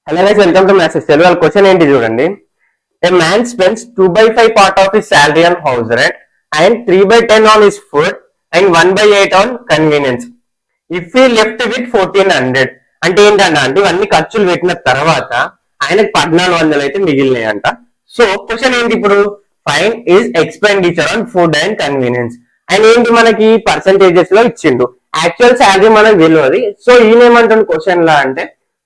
Hello guys, welcome to Maths Excel. Well, question ఏంటి చూడండి. A man spends 2/5 part of his salary on house rent and 3/10 on his food and 1/8 on convenience. If he left with 1400, అంటే ఏంటంటే ఇవన్నీ ఖర్చులు పెట్టిన తర్వాత ఆయనకు 1400 అయితే మిగిలినాయంట. సో క్వశ్చన్ ఏంటి ఇప్పుడు, find is expenditure on food and convenience. And ఏంటి మనకి పర్సంటేజెస్ లో ఇచ్చిండు, యాక్చువల్ శాలరీ మనకు తెలియదు. సో ఈయన ఏమంటాడు క్వశ్చన్ లా అంటే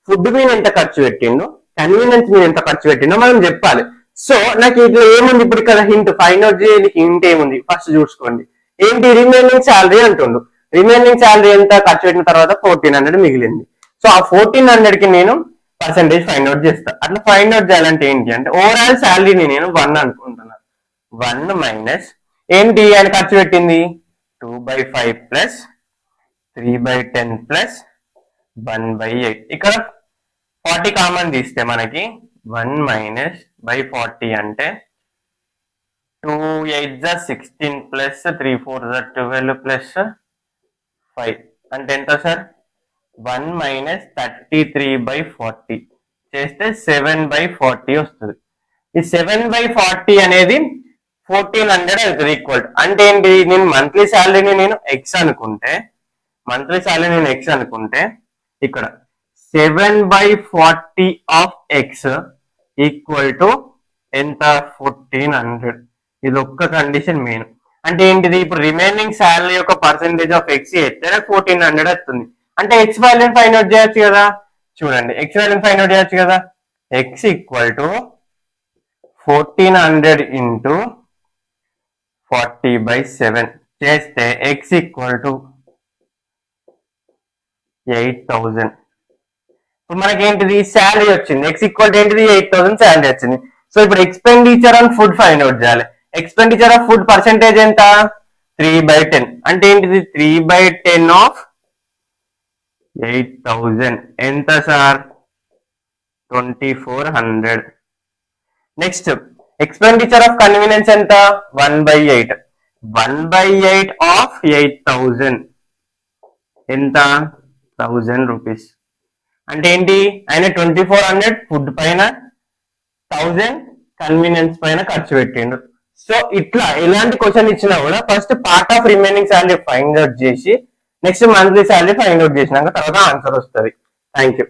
ఫుడ్ మీద ఎంత ఖర్చు పెట్టిండు, కన్వీనియన్స్ మీద ఎంత ఖర్చు పెట్టిండో మనం చెప్పాలి. సో నాకు ఇట్లా ఏముంది ఇప్పుడు ఇక్కడ హింట్, ఫైండ్ అవుట్ చేయడానికి హింట్ ఏముంది ఫస్ట్ చూసుకోండి. ఏంటి, రిమైనింగ్ శాలరీ అంటుండు. రిమైనింగ్ శాలరీ ఎంత ఖర్చు పెట్టిన తర్వాత 1400 మిగిలింది. సో ఆ 1400 కి నేను పర్సెంటేజ్ ఫైండ్ అవుట్ చేస్తా. అట్లా ఫైండ్ అవుట్ చేయాలంటే ఏంటి అంటే ఓవరాల్ శాలరీని నేను 1 అనుకుంటున్నాను. 1 మైనస్ ఏంటి ఆయన ఖర్చు పెట్టింది 2/5 ప్లస్ 3/10 ప్లస్ 1/8. ఇక్కడ 40 కామన్ తీస్తే మనకి 1 మైనస్ బై 40 అంటే 2/8 16 ప్లస్ 3/4 12 ప్లస్ 5 అంటే ఎంత సార్ 1 మైనస్ 33/40 చేస్తే 7/40 వస్తుంది. ఈ 7/40 అనేది 1400 అవుతుంది ఈక్వల్. అంటే ఏంటి, నేను మంత్లీ శాలరీని నేను ఎక్స్ అనుకుంటే ఇక్కడ 7/40 ఆఫ్ ఎక్స్ ఈక్వల్ టు ఎంత 1400. ఇది ఒక్క కండిషన్ మెయిన్. అంటే ఏంటిది, ఇప్పుడు రిమైనింగ్ శాలరీ యొక్క పర్సెంటేజ్ ఆఫ్ ఎక్స్ అయితే 1400 వస్తుంది. అంటే ఎక్స్ వాల్యూ ఫైండ్ అవుట్ చేయొచ్చు కదా. చూడండి, ఎక్స్ వాల్యూ ఫైండ్ అవుట్ చేయొచ్చు కదా. ఎక్స్ ఈక్వల్ టు 1400 ఇంటూ 40/7 చేస్తే ఎక్స్ ఈక్వల్ టు 8000. ఇప్పుడు మనకి ఏంటిది శాలరీ వచ్చింది, ఎక్స్ ఈక్వల్ ఏంటిది 8000 శాలరీ వచ్చింది. సో ఇప్పుడు expenditure on food find out చేయాలి. ఎక్స్పెండిచర్ ఆఫ్ ఫుడ్ పర్సెంటేజ్ ఎంత 3/10. అంటే ఏంటిది 3/10 ఆఫ్ 8000 ఎంత sir 2400. Next expenditure of convenience ఎంత 1/8. 1/8 ఆఫ్ 8000 ఎంత 1000 రూపీస్. అంటే ఏంటి, ఆయన 2400 ఫుడ్ పైన 1000 కన్వీనియన్స్ పైన ఖర్చు పెట్టిండు. సో ఇట్లా ఎలాంటి క్వశ్చన్ ఇచ్చినా కూడా first part of remaining salary find out చేసి next monthly salary find out చేసినాక తర్వాత ఆన్సర్ వస్తుంది. Thank you.